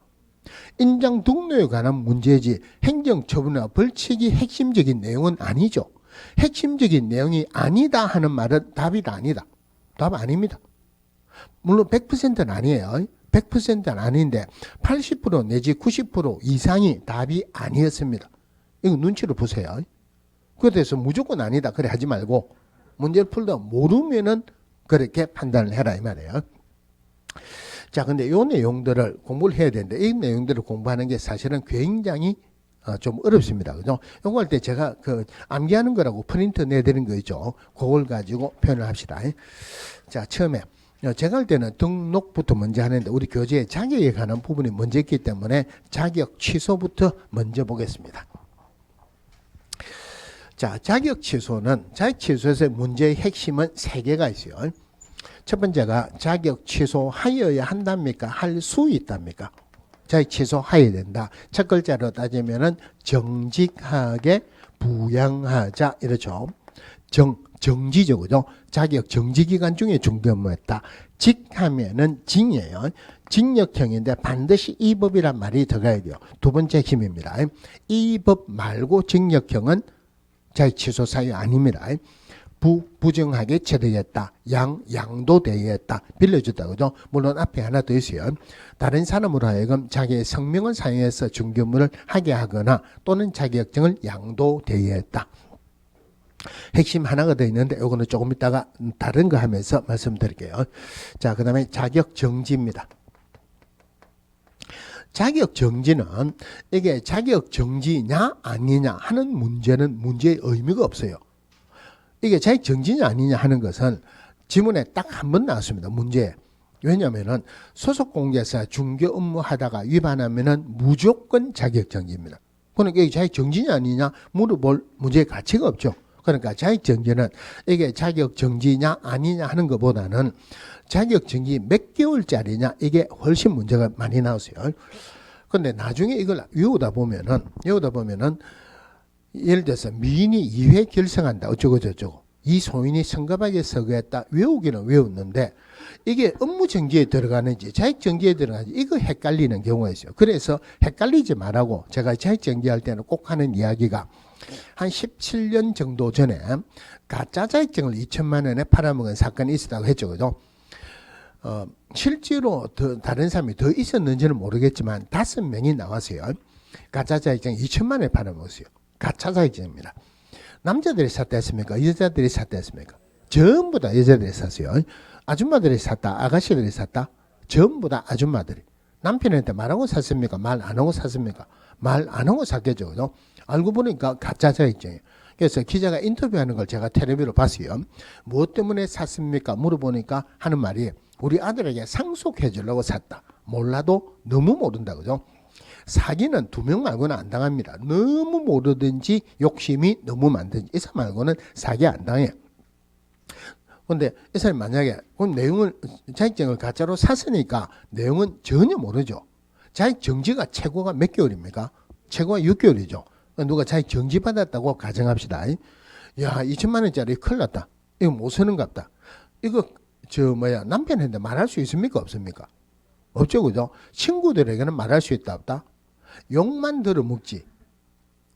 인장 등록에 관한 문제지 행정처분이나 벌칙이 핵심적인 내용은 아니죠. 핵심적인 내용이 아니다 하는 말은 답이 아니다. 답 아닙니다. 물론 100%는 아니에요. 100%는 아닌데 80% 내지 90% 이상이 답이 아니었습니다. 이거 눈치를 보세요. 그래서 무조건 아니다 그래 하지 말고 문제를 풀다 모르면은 그렇게 판단을 해라 이 말이에요. 자, 근데 이 내용들을 공부를 해야 되는데 이 내용들을 공부하는 게 사실은 굉장히 좀 어렵습니다. 그죠? 요거 할 때 제가 암기하는 거라고 프린트 내드리는 거 있죠. 그걸 가지고 표현을 합시다. 자, 처음에 제가 할 때는 등록부터 먼저 하는데 우리 교재에 자격에 관한 부분이 먼저 있기 때문에 자격 취소부터 먼저 보겠습니다. 자, 자격 취소에서 문제의 핵심은 3개가 있어요. 첫 번째가 자격 취소하여야 한답니까? 할 수 있답니까? 자격 취소하여야 된다. 첫 글자로 따지면은 정직하게 부양하자 이렇죠. 정지죠, 그죠? 자격 정지 기간 중에 중대업무였다. 직하면은 징이에요. 징역형인데 반드시 이 법이란 말이 들어가야 돼요. 두 번째 힘입니다. 이 법 말고 징역형은 자격 취소 사유 아닙니다. 부정하게 처리했다. 양도대여했다. 빌려줬다. 그죠? 물론 앞에 하나 더 있어요. 다른 사람으로 하여금 자기의 성명을 사용해서 중개업무를 하게 하거나 또는 자격증을 양도대여했다. 핵심 하나가 더 있는데 이거는 조금 이따가 다른 거 하면서 말씀드릴게요. 자, 그 다음에 자격정지입니다. 자격정지는 이게 자격정지냐 아니냐 하는 문제는 문제의 의미가 없어요. 이게 자격정지냐 아니냐 하는 것은 지문에 딱 한 번 나왔습니다. 문제에. 왜냐하면 소속공개사 중개 업무 하다가 위반하면 무조건 자격정지입니다. 그러니까 이게 자격정지냐 아니냐 물어볼 문제의 가치가 없죠. 그러니까 자격정지는 이게 자격정지냐 아니냐 하는 것보다는 자격정지 몇 개월짜리냐 이게 훨씬 문제가 많이 나왔어요. 그런데 나중에 이걸 외우다 보면은 예를 들어서 미인이 2회 결성한다 어쩌고 저쩌고 이소인이 성급하게 서거했다 외우기는 외웠는데 이게 업무 정지에 들어가는지 자익 정지에 들어가는지 이거 헷갈리는 경우가 있어요. 그래서 헷갈리지 말라고 제가 자익 정지할 때는 꼭 하는 이야기가 한 17년 정도 전에 가짜 자격증을 2천만 원에 팔아먹은 사건이 있었다고 했죠. 그죠? 실제로 더 다른 사람이 더 있었는지는 모르겠지만 5명이 나왔어요. 가짜 자격증 2천만 원에 팔아먹었어요. 가짜 자격증입니다. 남자들이 샀다 했습니까? 여자들이 샀다 했습니까? 전부 다 여자들이 샀어요. 아줌마들이 샀다, 아가씨들이 샀다, 전부 다 아줌마들이. 남편한테 말하고 샀습니까? 말 안 하고 샀습니까? 말 안 하고 샀겠죠. 그죠? 알고 보니까 가짜 자격증이에요. 그래서 기자가 인터뷰하는 걸 제가 텔레비로 봤어요. 무엇 때문에 샀습니까? 물어보니까 하는 말이 우리 아들에게 상속해 주려고 샀다. 몰라도 너무 모른다. 그죠? 사기는 2명 말고는 안 당합니다. 너무 모르든지 욕심이 너무 많든지 이 사람 말고는 사기 안 당해요. 근데 이 사람이 만약에 그럼 내용을 자격증을 가짜로 샀으니까 내용은 전혀 모르죠. 자격 정지가 최고가 몇 개월입니까? 최고가 6개월이죠. 누가 자격 정지 받았다고 가정합시다. 야 2천만 원짜리 큰일 났다. 이거 못 쓰는갑다. 이거 남편한테 말할 수 있습니까? 없습니까? 없죠. 그죠? 친구들에게는 말할 수 있다 없다? 욕만 들어먹지.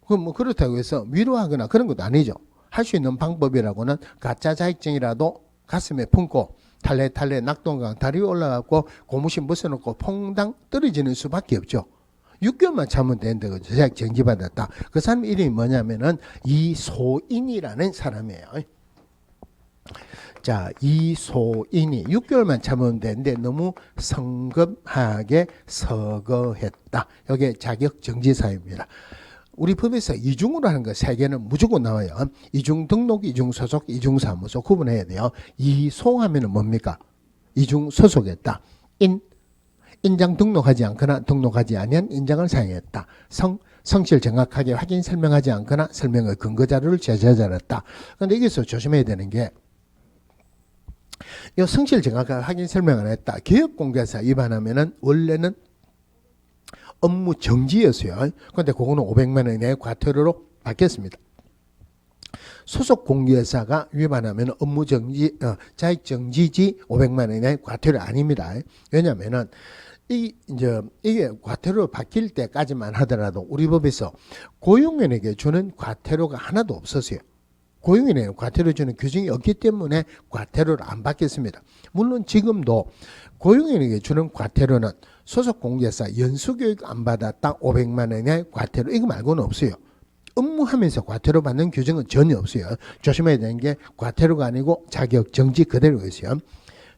그럼 뭐 그렇다고 해서 위로하거나 그런 것도 아니죠. 할 수 있는 방법이라고는 가짜 자격증이라도 가슴에 품고 탈레탈레 낙동강 다리 올라가고 고무신 벗어놓고 퐁당 떨어지는 수밖에 없죠. 6개월만 참으면 되는데 그죠? 자격 정지받았다. 그 사람 이름이 뭐냐면은 이소인이라는 사람이에요. 자, 이소인이 6개월만 참으면 되는데 너무 성급하게 서거했다. 이게 자격 정지 사유입니다. 우리 법에서 이중으로 하는 거 3개는 무조건 나와요. 이중 등록, 이중 소속, 이중 사무소 구분해야 돼요. 이소하면은 뭡니까? 이중 소속했다. 인장 등록하지 않거나 등록하지 아니한 인장을 사용했다. 성실 정확하게 확인 설명하지 않거나 설명의 근거 자료를 제시하였다. 그런데 여기서 조심해야 되는 게 이 성실 정확하게 확인 설명 안 했다. 개업공개사 위반하면은 원래는 업무 정지였어요. 그런데 그거는 500만 원 이내의 과태료로 바뀌었습니다. 소속 공개사가 위반하면 업무 정지, 자격 정지지 500만 원 이내의 과태료 아닙니다. 왜냐하면은 이게 과태료 바뀔 때까지만 하더라도 우리 법에서 고용인에게 주는 과태료가 하나도 없었어요. 고용인에게 과태료 주는 규정이 없기 때문에 과태료를 안 받겠습니다. 물론 지금도 고용인에게 주는 과태료는 소속 공개사 연수교육 안 받았다 500만 원의 과태료 이거 말고는 없어요. 업무하면서 과태료 받는 규정은 전혀 없어요. 조심해야 되는 게 과태료가 아니고 자격 정지 그대로 있어요.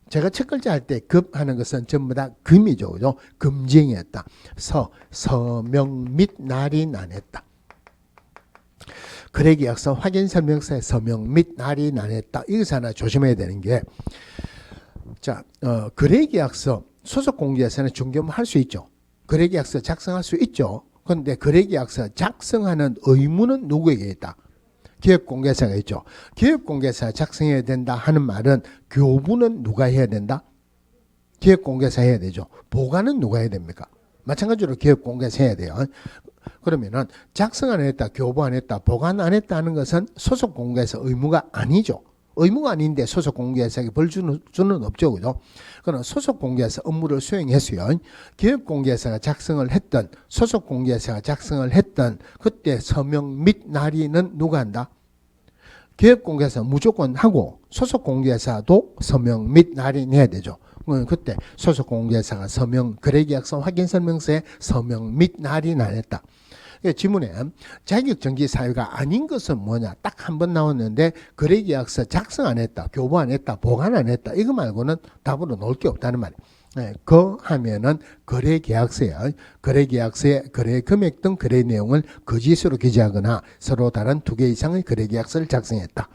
제가 첫 글자 할 때 급 하는 것은 전부 다 금이죠. 그죠? 금지행했다. 서명 및 날인 안 했다. 거래계약서 확인설명서에 서명 및 날인 안 했다. 이것을 하나 조심해야 되는 게 자, 거래계약서 소속 공개에서는 중개업할 수 있죠. 거래계약서 작성할 수 있죠. 그런데 거래계약서 작성하는 의무는 누구에게 있다? 기업공개사가 있죠. 기업공개사 작성해야 된다 하는 말은 교부는 누가 해야 된다? 기업공개사 해야 되죠. 보관은 누가 해야 됩니까? 마찬가지로 기업공개사 해야 돼요. 그러면은 작성 안 했다, 교부 안 했다, 보관 안 했다 하는 것은 소속 공개사 의무가 아니죠. 의무가 아닌데 소속 공개사에게 벌 주는 없죠. 그죠? 그러나 소속 공개사 업무를 수행했어요. 기업 공개사가 작성을 했던 소속 공개사가 작성을 했던 그때 서명 및 날인은 누가 한다? 기업 공개사 무조건 하고 소속 공개사도 서명 및 날인해야 되죠. 그때 소속 공개사가 서명 거래계약서 확인설명서에 서명 및 날인 안 했다. 지문에 자격정지 사유가 아닌 것은 뭐냐 딱 한 번 나왔는데 거래계약서 작성 안 했다, 교부 안 했다, 보관 안 했다 이거 말고는 답으로 놓을 게 없다는 말이에요. 그 하면은 거래계약서야. 거래계약서의 거래 금액 등 거래 내용을 거짓으로 기재하거나 서로 다른 2개 이상의 거래계약서를 작성했다.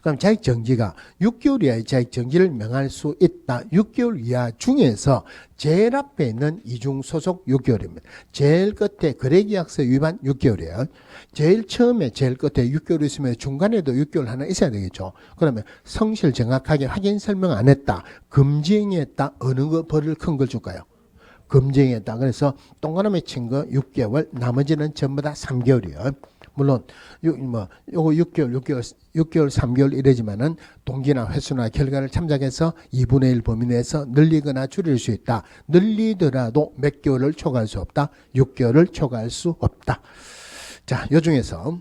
그럼 자격정지가 6개월 이하의 자격정지를 명할 수 있다. 6개월 이하 중에서 제일 앞에 있는 이중소속 6개월입니다. 제일 끝에 거래계약서 위반 6개월이에요. 제일 처음에 제일 끝에 6개월 있으면 중간에도 6개월 하나 있어야 되겠죠. 그러면 성실 정확하게 확인 설명 안 했다. 금지행위했다. 어느 거 벌을 큰 걸 줄까요? 금지행위했다. 그래서 동그라미 친 거 6개월 나머지는 전부 다 3개월이에요. 물론 요거 6개월 3개월 이래지만은 동기나 횟수나 결과를 참작해서 2분의 1 범위 내에서 늘리거나 줄일 수 있다. 늘리더라도 몇 개월을 초과할 수 없다. 6개월을 초과할 수 없다. 자, 요 중에서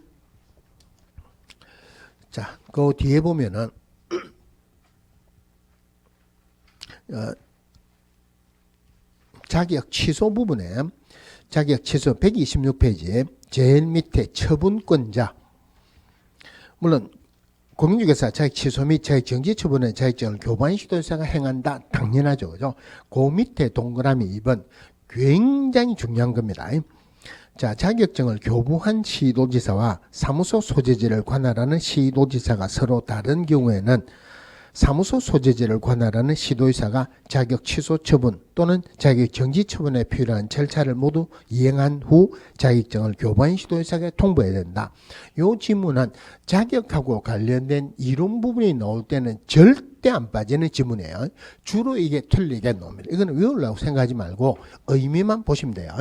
자, 그 뒤에 보면은 자격 취소 부분에 자격 취소 126페이지 제일 밑에 처분권자, 물론 공인중개사 자격 취소 및 자격 정지 처분의 자격증을 교부한 시도사가 행한다. 당연하죠. 그죠? 그 밑에 동그라미 2번 굉장히 중요한 겁니다. 자, 자격증을 교부한 시도지사와 사무소 소재지를 관할하는 시도지사가 서로 다른 경우에는 사무소 소재지를 관할하는 시도지사가 자격 취소 처분 또는 자격 정지 처분에 필요한 절차를 모두 이행한 후 자격증을 교부한 시도지사에게 통보해야 된다. 이 지문은 자격하고 관련된 이론 부분이 나올 때는 절대 안 빠지는 지문이에요. 주로 이게 틀리게 나옵니다. 이거는 외우려고 생각하지 말고 의미만 보시면 돼요.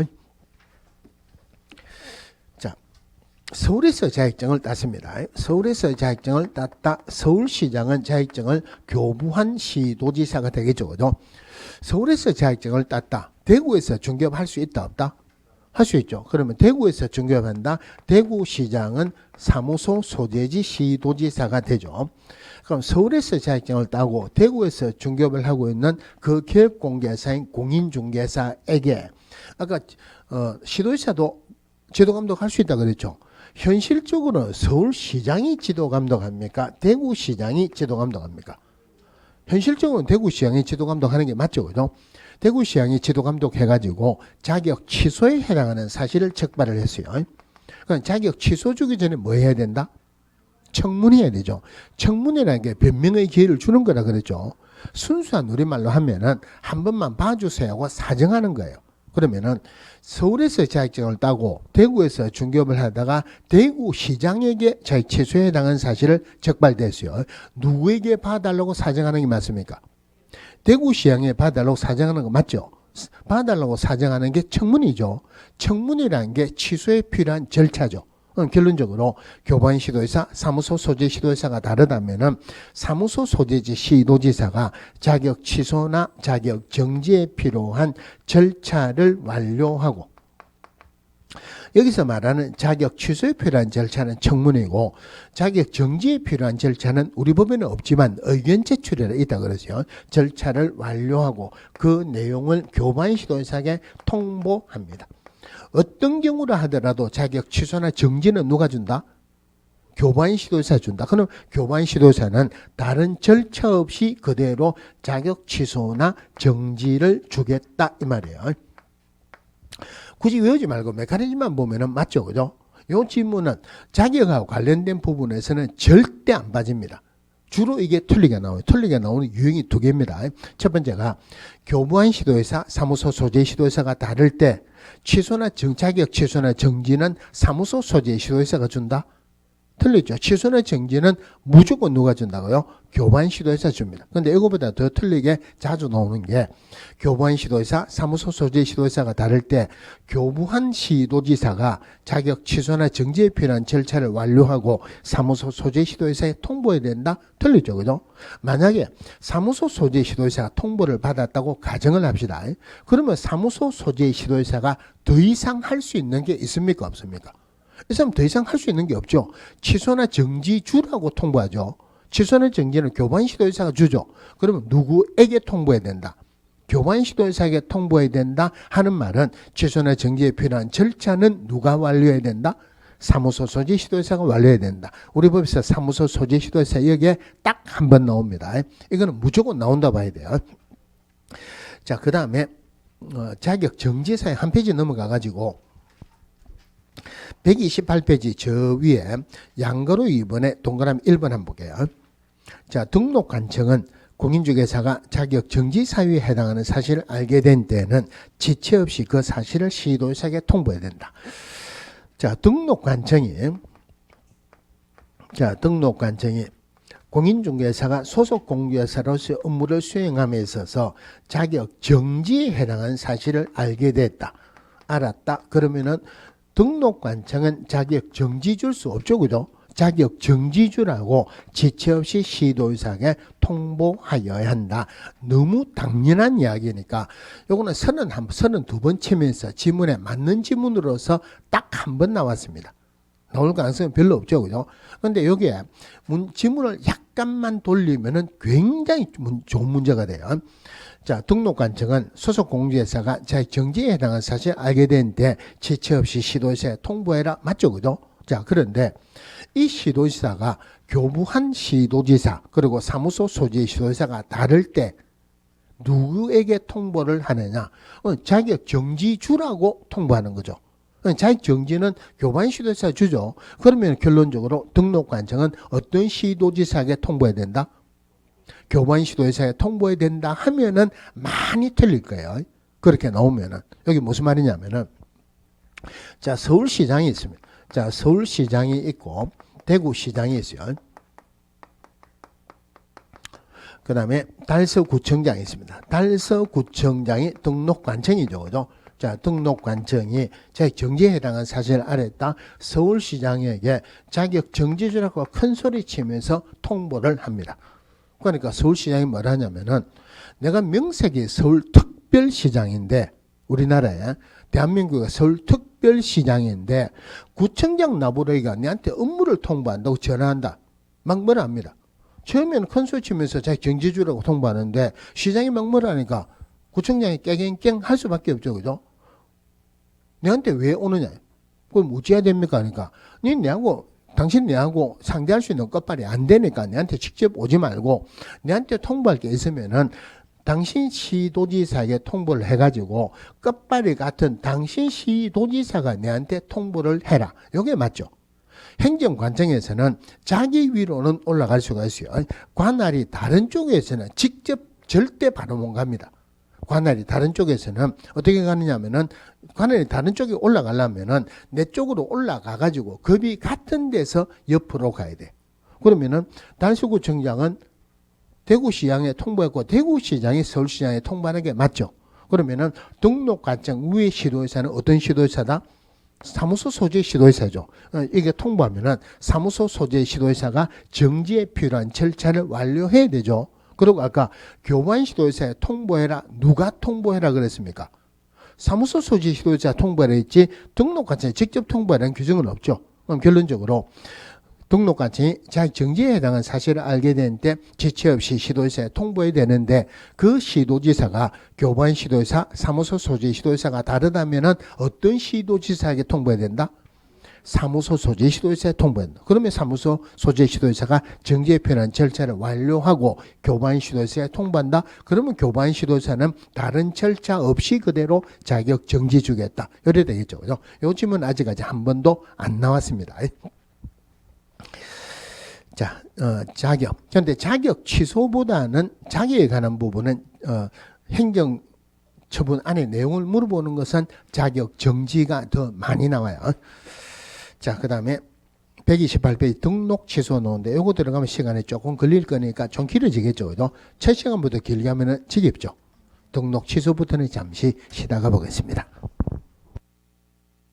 서울에서 자격증을 땄습니다. 서울에서 자격증을 땄다. 서울시장은 자격증을 교부한 시도지사가 되겠죠. 그죠? 서울에서 자격증을 땄다. 대구에서 중개업할 수 있다 없다? 할 수 있죠. 그러면 대구에서 중개업한다. 대구시장은 사무소 소재지 시도지사가 되죠. 그럼 서울에서 자격증을 따고 대구에서 중개업을 하고 있는 그 기업공개사인 공인중개사에게 아까 시도지사도 지도감독 할 수 있다 그랬죠. 현실적으로 서울시장이 지도감독합니까? 대구시장이 지도감독합니까? 현실적으로는 대구시장이 지도감독하는 게 맞죠. 그죠? 대구시장이 지도감독해가지고 자격 취소에 해당하는 사실을 적발을 했어요. 그러니까 자격 취소 주기 전에 뭐 해야 된다? 청문해야 되죠. 청문회라는 게 변명의 기회를 주는 거라 그랬죠. 순수한 우리말로 하면은 한 번만 봐주세요 하고 사정하는 거예요. 그러면은 서울에서 자격증을 따고 대구에서 중개업을 하다가 대구시장에게 자격 취소에 해당하는 사실을 적발됐어요. 누구에게 봐달라고 사정하는 게 맞습니까? 대구시장에 봐달라고 사정하는 거 맞죠? 봐달라고 사정하는 게 청문이죠. 청문이라는 게 취소에 필요한 절차죠. 결론적으로 교부한 시도지사, 사무소 소재 시도지사가 다르다면은 사무소 소재지 시도지사가 자격 취소나 자격 정지에 필요한 절차를 완료하고, 여기서 말하는 자격 취소에 필요한 절차는 청문이고 자격 정지에 필요한 절차는 우리 법에는 없지만 의견 제출에 있다 그러죠. 절차를 완료하고 그 내용을 교부한 시도지사에게 통보합니다. 어떤 경우라 하더라도 자격 취소나 정지는 누가 준다? 교부한 시도지사 준다. 그럼 교부한 시도지사는 다른 절차 없이 그대로 자격 취소나 정지를 주겠다 이 말이에요. 굳이 외우지 말고 메커니즘만 보면은 맞죠, 그죠? 이 질문은 자격하고 관련된 부분에서는 절대 안 빠집니다. 주로 이게 틀리게 나와요. 틀리게 나오는 유형이 두 개입니다. 첫 번째가 교부한 시도지사, 사무소 소재 시도지사가 다를 때 취소나 자격 취소나 정지는 사무소 소재 시도지사가 준다? 틀리죠. 취소나 정지는 무조건 누가 준다고요? 교부한 시도지사 줍니다. 그런데 이거보다 더 틀리게 자주 나오는 게 교부한 시도지사, 사무소 소재 시도지사가 다를 때 교부한 시도지사가 자격 취소나 정지에 필요한 절차를 완료하고 사무소 소재 시도지사에 통보해야 된다? 틀리죠. 그죠? 만약에 사무소 소재 시도지사가 통보를 받았다고 가정을 합시다. 그러면 사무소 소재 시도지사가 더 이상 할 수 있는 게 있습니까? 없습니까? 이 사람 더 이상 할 수 있는 게 없죠. 취소나 정지 주라고 통보하죠. 취소나 정지는 교부한 시도지사가 주죠. 그러면 누구에게 통보해야 된다? 교부한 시도지사에게 통보해야 된다 하는 말은 취소나 정지에 필요한 절차는 누가 완료해야 된다? 사무소 소재 시도지사가 완료해야 된다. 우리 법에서 사무소 소재 시도지사 여기에 딱 한 번 나옵니다. 이거는 무조건 나온다 봐야 돼요. 자, 그 다음에 자격 정지사에 한 페이지 넘어가 가지고 128페이지 저 위에 양가로 2번에 동그라미 1번 한번 볼게요. 자, 등록관청은 공인중개사가 자격 정지 사유에 해당하는 사실을 알게 된 때는 지체 없이 그 사실을 시도지사에게 통보해야 된다. 자, 등록관청이 공인중개사가 소속 공개사로서 업무를 수행함에 있어서 자격 정지에 해당하는 사실을 알게 됐다. 알았다. 그러면은 등록관청은 자격 정지 줄 수 없죠. 그죠? 자격 정지주라고 지체 없이 시도의사에게 통보하여야 한다. 너무 당연한 이야기니까 요거는 32번 치면서 지문에 맞는 지문으로서 딱 한 번 나왔습니다. 나올 가능성은 별로 없죠. 그죠? 근데 여기에 지문을 약간만 돌리면은 굉장히 좋은 문제가 돼요. 자, 등록관청은 소속 공제회사가 자격 정지에 해당하는 사실을 알게 되는데 지체 없이 시도의사에 통보해라. 맞죠? 그죠? 자, 그런데 이 시도지사가 교부한 시도지사 그리고 사무소 소재 시도지사가 다를 때 누구에게 통보를 하느냐? 자격 정지주라고 통보하는 거죠. 자격 정지는 교부한 시도지사 주죠. 그러면 결론적으로 등록관청은 어떤 시도지사에게 통보해야 된다? 교부한 시도지사에 통보해야 된다 하면은 많이 틀릴 거예요. 그렇게 나오면은 여기 무슨 말이냐면은 자, 서울시장이 있습니다. 자, 서울시장이 있고 대구시장이 있어요. 그 다음에 달서구청장이 있습니다. 달서구청장이 등록관청이죠. 그죠? 자, 등록관청이 자격 정지에 해당한 사실을 알았다. 서울시장에게 자격 정지주라고 큰 소리 치면서 통보를 합니다. 그러니까 서울시장이 뭘 하냐면은 내가 명색이 서울특별시장인데 우리나라에 대한민국의 서울특별시장인데 구청장 나부레이가 내한테 업무를 통보한다고 전화한다. 막 뭐라 합니다. 처음에는 큰 소리 치면서 자기 정지주라고 통보하는데 시장이 막 뭐라 하니까 구청장이 깨갱깽 할 수밖에 없죠. 그죠? 내한테 왜 오느냐. 그걸 무지해야 됩니까? 그러니까 당신 내하고 상대할 수 있는 것발이 안 되니까 내한테 직접 오지 말고 내한테 통보할 게 있으면은 당신 시도지사에게 통보를 해가지고 끝발이 같은 당신 시도지사가 내한테 통보를 해라. 이게 맞죠. 행정관청에서는 자기 위로는 올라갈 수가 있어요. 관할이 다른 쪽에서는 직접 절대 바로 못 갑니다. 관할이 다른 쪽에서는 어떻게 가느냐면은 관할이 다른 쪽에 올라가려면은 내 쪽으로 올라가가지고 급이 같은 데서 옆으로 가야 돼. 그러면은 달서구청장은 대구시장에 통보했고 대구시장이 서울시장에 통보하는 게 맞죠. 그러면은 등록관청 위의 시도의사는 어떤 시도의사다? 사무소 소재 시도의사죠. 이게 통보하면은 사무소 소재 시도의사가 정지에 필요한 절차를 완료해야 되죠. 그리고 아까 교부한 시도의사에 통보해라. 누가 통보해라 그랬습니까? 사무소 소재 시도의사 통보해라 했지 등록관청에 직접 통보하라는 규정은 없죠. 그럼 결론적으로 등록관청이 자격 정지에 해당한 사실을 알게 되는데 지체 없이 시도지사에 통보해야 되는데 그 시도지사가 교부한 시도지사, 사무소 소재 시도지사가 다르다면은 어떤 시도지사에게 통보해야 된다? 사무소 소재 시도지사에 통보해야 된다. 그러면 사무소 소재 시도지사가 정지에 필요한 절차를 완료하고 교부한 시도지사에 통보한다. 그러면 교부한 시도지사는 다른 절차 없이 그대로 자격 정지 주겠다. 이래 되겠죠. 그죠? 요 질문 아직까지 한 번도 안 나왔습니다. 자, 자격. 그런데 자격 취소보다는 자격에 관한 부분은 행정처분 안에 내용을 물어보는 것은 자격 정지가 더 많이 나와요. 자, 그 다음에 128페이지 등록 취소 나오는데 요거 들어가면 시간이 조금 걸릴 거니까 좀 길어지겠죠. 그죠? 첫 시간부터 길게 하면은 지겹죠. 등록 취소부터는 잠시 쉬다가 보겠습니다.